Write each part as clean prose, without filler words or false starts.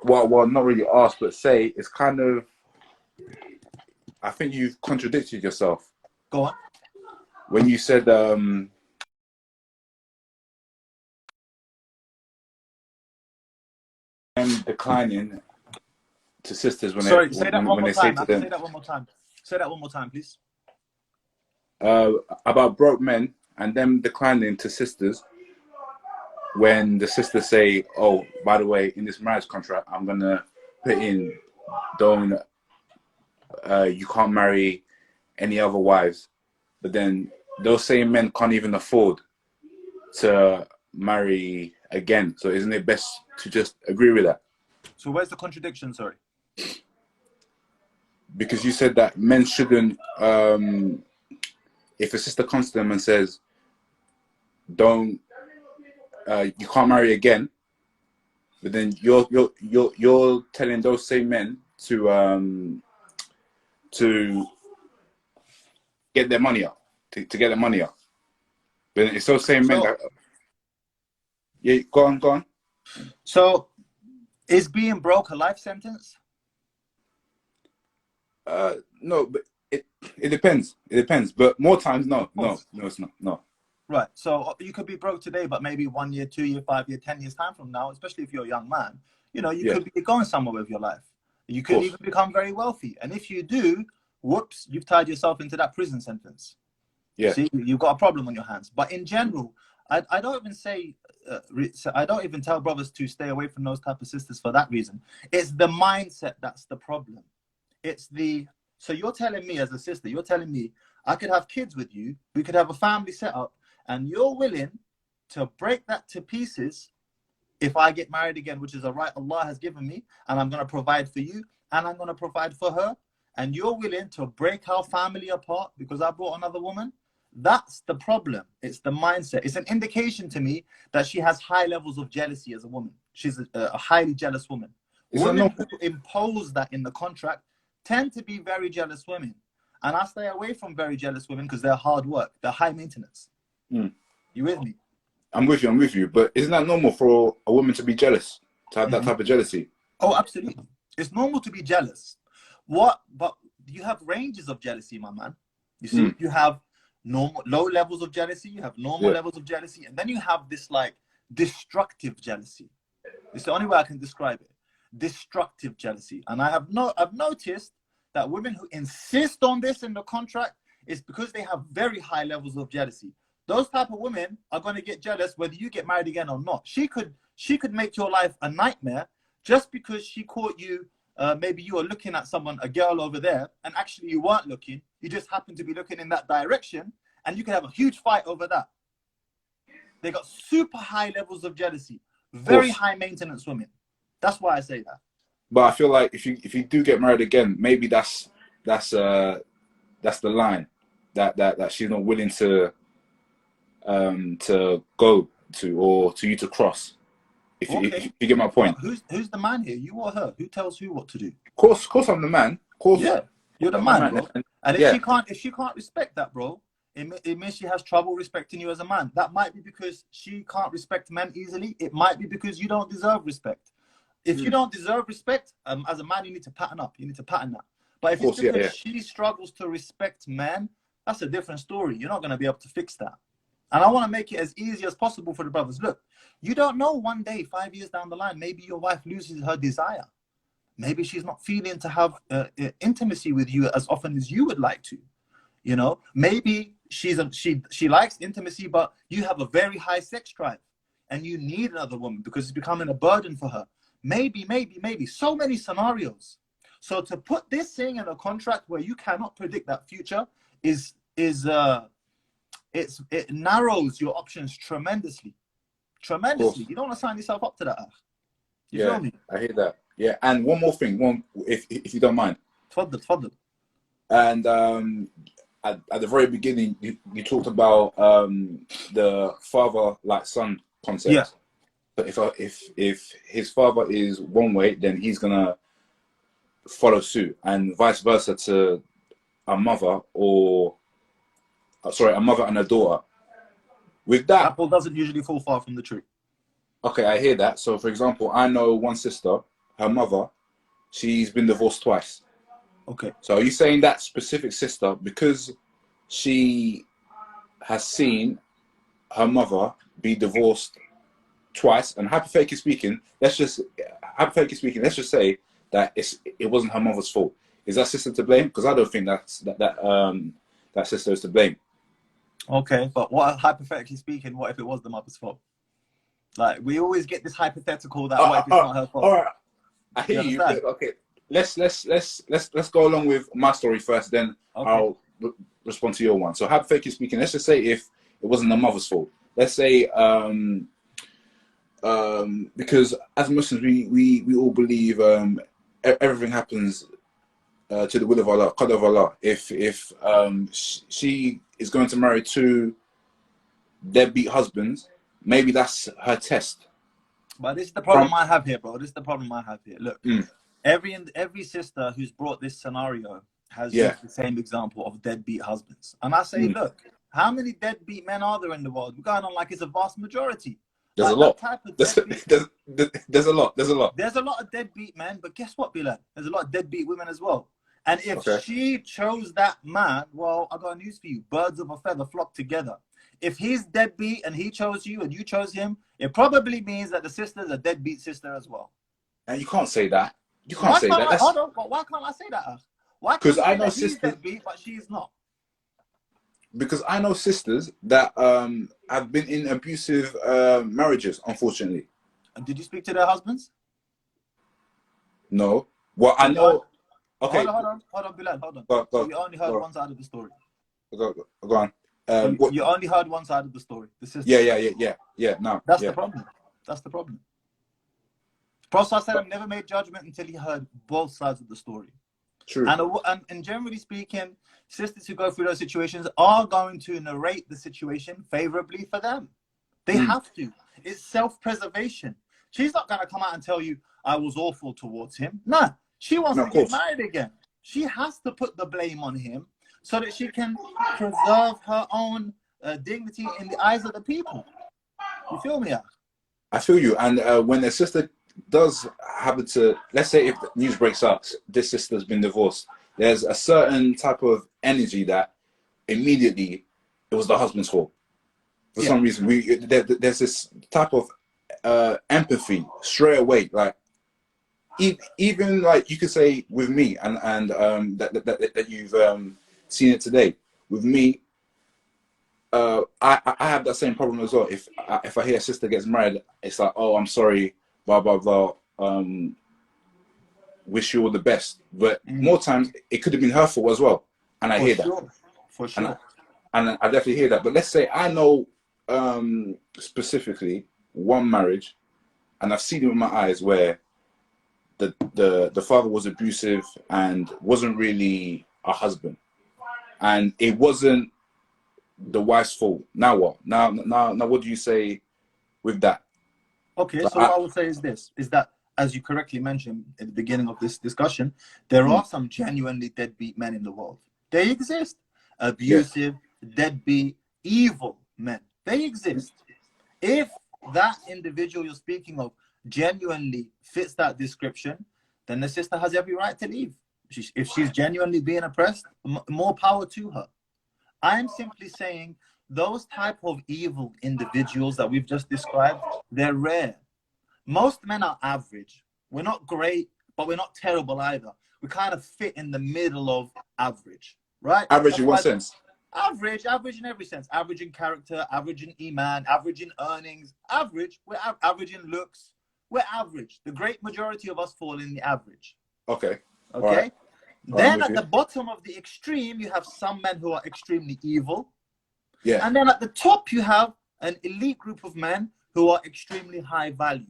well, not really ask, but say it's kind of. I think you've contradicted yourself Go on. when you said them declining to sisters when Sorry, say that one when more they say time. to them Say that one more time. Say that one more time, please. about broke men and them declining to sisters when the sisters say, "Oh, by the way, in this marriage contract, I'm gonna put in don't you can't marry any other wives," but then those same men can't even afford to marry again. So isn't it best to just agree with that? So where's the contradiction? Sorry. Because you said that men shouldn't. If a sister comes to them and says, "Don't you can't marry again," but then you're telling those same men to get their money up, to get their money up. But it's those same men that. Yeah, go on, go on. So is being broke a life sentence? No, but it depends. It depends. But more times, no, it's not. No. Right. So you could be broke today, but maybe 1 year, 2 year, 5 year, 10 years time from now, especially if you're a young man, you know, you could be going somewhere with your life. You could even become very wealthy. And if you do, whoops, you've tied yourself into that prison sentence. Yeah. See, you've got a problem on your hands. But in general, I don't even say, I don't even tell brothers to stay away from those type of sisters for that reason. It's the mindset that's the problem. It's the, so you're telling me as a sister, you're telling me I could have kids with you, we could have a family set up, and you're willing to break that to pieces if I get married again, which is a right Allah has given me, and I'm going to provide for you, and I'm going to provide for her, and you're willing to break our family apart because I brought another woman. That's the problem. It's the mindset. It's an indication to me that she has high levels of jealousy as a woman. She's a highly jealous woman. Women who impose that in the contract tend to be very jealous women. And I stay away from very jealous women because they're hard work. They're high maintenance. You with me? I'm with you. But isn't that normal for a woman to be jealous, to have that type of jealousy? Oh, absolutely. It's normal to be jealous. But you have ranges of jealousy, my man. You see, you have normal, low levels of jealousy. You have normal levels of jealousy. And then you have this like destructive jealousy. It's the only way I can describe it. Destructive jealousy. And I've noticed that women who insist on this in the contract is because they have very high levels of jealousy. Those type of women are going to get jealous whether you get married again or not. She could make your life a nightmare just because she caught you. Maybe you were looking at someone, a girl over there, and actually you weren't looking. You just happened to be looking in that direction, and you could have a huge fight over that. They got super high levels of jealousy, very high maintenance women. That's why I say that. But I feel like if you do get married again, maybe that's the line that she's not willing to go to, or to you to cross. If you get my point. Well, who's the man here? You or her? Who tells who what to do? Of course I'm the man. Of course. Yeah, you're the man, bro. And if she can't respect that, bro, it means she has trouble respecting you as a man. That might be because she can't respect men easily. It might be because you don't deserve respect. If you don't deserve respect, as a man, you need to pattern up. You need to pattern that. But if it's because she struggles to respect men, that's a different story. You're not going to be able to fix that. And I want to make it as easy as possible for the brothers. Look, you don't know, one day, 5 years down the line, maybe your wife loses her desire. Maybe she's not feeling to have intimacy with you as often as you would like to. You know, maybe she likes intimacy, but you have a very high sex drive and you need another woman because it's becoming a burden for her. Maybe. So many scenarios. So to put this thing in a contract where you cannot predict that future it narrows your options tremendously. You don't want to sign yourself up to that. You feel me? I hear that. Yeah, and one more thing, if you don't mind. Tfaddal. And at the very beginning, you talked about the father like son concept. Yeah. But if his father is one way, then he's gonna follow suit, and vice versa to a mother a mother and a daughter. With that, apple doesn't usually fall far from the tree. Okay, I hear that. So, for example, I know one sister her mother, she's been divorced twice. Okay. So are you saying that specific sister, because she has seen her mother be divorced twice, and hypothetically speaking, let's just say that it wasn't her mother's fault. Is that sister to blame? Because I don't think that sister is to blame. Okay, but what, hypothetically speaking, what if it was the mother's fault? Like, we always get this hypothetical that what if it's not her fault? All right, I hear you. Okay, let's go along with my story first, then okay. I'll respond to your one. So hypothetically speaking, let's just say if it wasn't the mother's fault. Let's say because as Muslims we all believe everything happens to the will of Allah, qadr of Allah. If she is going to marry 2 deadbeat husbands, maybe that's her test. But this is the problem I have here, bro. This is the problem I have here. Look, every sister who's brought this scenario has used the same example of deadbeat husbands. And I say, look, how many deadbeat men are there in the world? We're going on like it's a vast majority. There's a lot. There's a lot. There's a lot. There's a lot of deadbeat men, but guess what, Bilal? There's a lot of deadbeat women as well. And if she chose that man, well, I got news for you. Birds of a feather flock together. If he's deadbeat and he chose you and you chose him, it probably means that the sister's a deadbeat sister as well. And you can't say that. You can't say that. Hold on. Why can't I say that? Why? Because I know sisters deadbeat, but she's not. Because I know sisters that have been in abusive marriages, unfortunately. And did you speak to their husbands? No. Well, I know. Okay. Hold on, Bilal. Hold on. So you only heard one side of the story. Go on. You only heard one side of the story. The sister. Yeah. No. That's the problem. That's the problem. Prophet ﷺ never made judgment until he heard both sides of the story. True. And generally speaking, sisters who go through those situations are going to narrate the situation favorably for them. They have to. It's self-preservation. She's not going to come out and tell you, I was awful towards him. No. She wants to get married again. She has to put the blame on him so that she can preserve her own dignity in the eyes of the people. You feel me? I feel you. And when a sister does happen to, let's say if the news breaks out, this sister's been divorced, there's a certain type of energy that immediately it was the husband's fault. For some reason, there's this type of empathy straight away. Like, even like you could say with me, and that you've seen it today with me. I have that same problem as well. If I hear a sister gets married, it's like, oh, I'm sorry, blah blah blah. Wish you all the best. But more times it could have been her fault as well, and I hear that. For sure. And I definitely hear that. But let's say I know specifically one marriage, and I've seen it with my eyes where the father was abusive and wasn't really a husband, and it wasn't the wife's fault. Now what? Now what do you say with that? Okay, so what I would say is this: is that, as you correctly mentioned at the beginning of this discussion, there are some genuinely deadbeat men in the world. They exist. Abusive, deadbeat, evil men. They exist. If that individual you're speaking of genuinely fits that description, then the sister has every right to leave. If she's genuinely being oppressed, more power to her. I am simply saying those type of evil individuals that we've just described, they're rare. Most men are average. We're not great, but we're not terrible either. We kind of fit in the middle of average, right? Average in what sense? Average in every sense. Average in character, average in iman, average in earnings. Average. We're average in looks. We're average. The great majority of us fall in the average. Okay. Okay. Then at the bottom of the extreme, you have some men who are extremely evil. Yeah. And then at the top, you have an elite group of men who are extremely high value.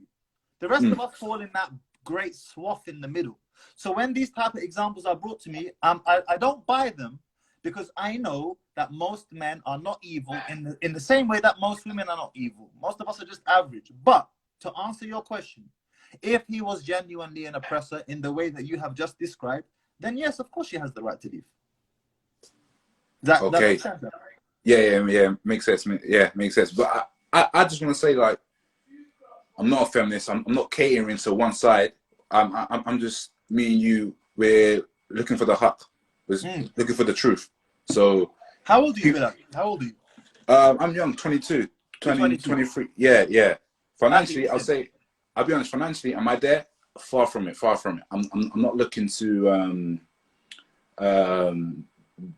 The rest of us fall in that great swath in the middle. So when these type of examples are brought to me, I don't buy them, because I know that most men are not evil in the same way that most women are not evil. Most of us are just average. But to answer your question, if he was genuinely an oppressor in the way that you have just described, then yes, of course she has the right to leave. That makes sense? Yeah, makes sense. Yeah, makes sense. But I just want to say, like, I'm not a feminist. I'm not catering to one side. I'm just me and you. We're looking for the haq. We're looking for the truth. So how old are you, Bilal? How old are you? I'm young, 22, 23. Yeah. Financially, I'll be honest. Financially, am I there? Far from it. I'm not looking to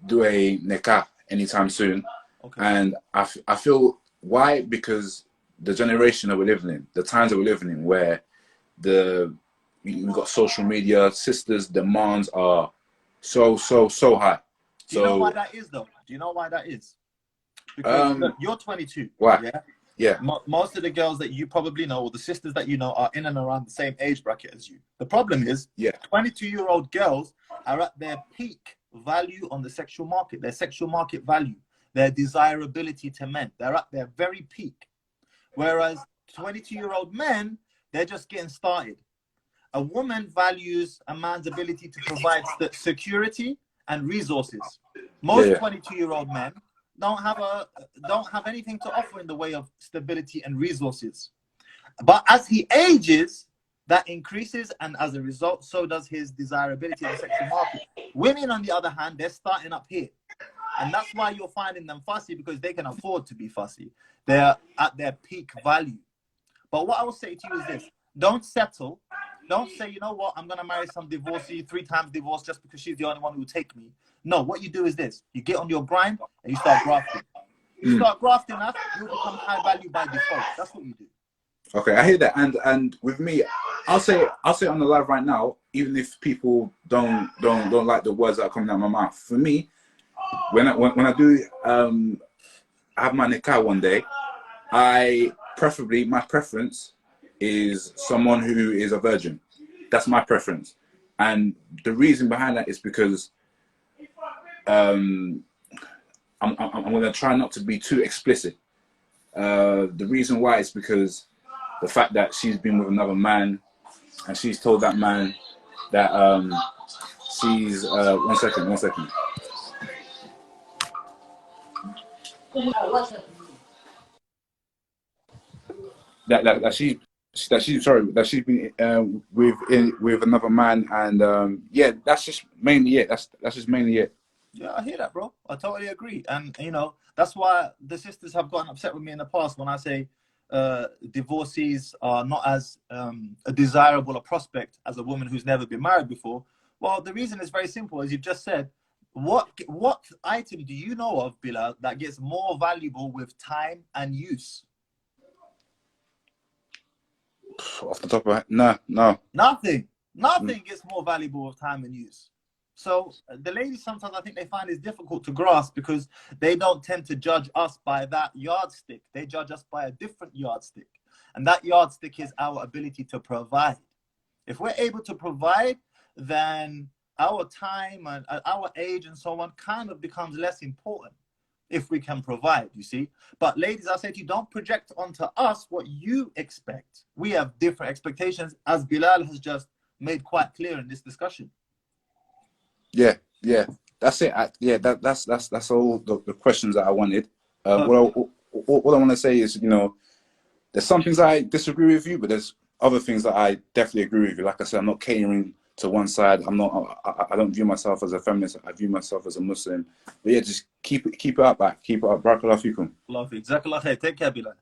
do a nikah anytime soon. Okay. And I feel why, because the generation that we're living in, the times that we're living in, where we've got social media, sisters' demands are so high. Do you know why that is, though? Do you know why that is? Because look, you're 22. Why? Yeah. Most of the girls that you probably know, or the sisters that you know, are in and around the same age bracket as you. The problem is, 22-year-old girls are at their peak value on the sexual market, their sexual market value, their desirability to men. They're at their very peak. Whereas 22-year-old men, they're just getting started. A woman values a man's ability to provide security and resources. Most 22-year-old men don't have anything to offer in the way of stability and resources. But as he ages, that increases, and as a result, so does his desirability in the sexual market. Women, on the other hand, they're starting up here. And that's why you're finding them fussy, because they can afford to be fussy. They're at their peak value. But what I will say to you is this: don't settle. Don't say, you know what, I'm going to marry some divorcee, 3 times divorced, just because she's the only one who will take me. No, what you do is this: you get on your grind and you start grafting. You start grafting us, you'll become high value by default. That's what you do. Okay, I hear that. And with me, I'll say on the live right now, even if people don't like the words that are coming out of my mouth. For me, when I do have my nikah one day, my preference is someone who is a virgin. That's my preference. And the reason behind that is because I'm going to try not to be too explicit. The reason why is because the fact that she's been with another man, and she's told that man that she's one second. That she's been with another man, and that's just mainly it. That's just mainly it. Yeah, I hear that, bro. I totally agree. And you know, that's why the sisters have gotten upset with me in the past when I say divorcees are not as a desirable a prospect as a woman who's never been married before. Well, the reason is very simple, as you've just said. What item do you know of, Bilal, that gets more valuable with time and use? Off the top of my head, no. Nothing gets more valuable with time and use. So the ladies, sometimes I think they find it difficult to grasp because they don't tend to judge us by that yardstick. They judge us by a different yardstick. And that yardstick is our ability to provide. If we're able to provide, then our time and our age and so on kind of becomes less important if we can provide, you see. But ladies, I say to you, don't project onto us what you expect. We have different expectations, as Bilal has just made quite clear in this discussion. Yeah, that's it. That's all the questions that I wanted. What I want to say is, you know, there's some things I disagree with you, but there's other things that I definitely agree with you. Like I said, I'm not catering to one side. I don't view myself as a feminist. I view myself as a Muslim. But yeah, just keep it up, back. Keep it up. Barakallahu fikum. Love it. Jazakallah khair. Take care, Bilal.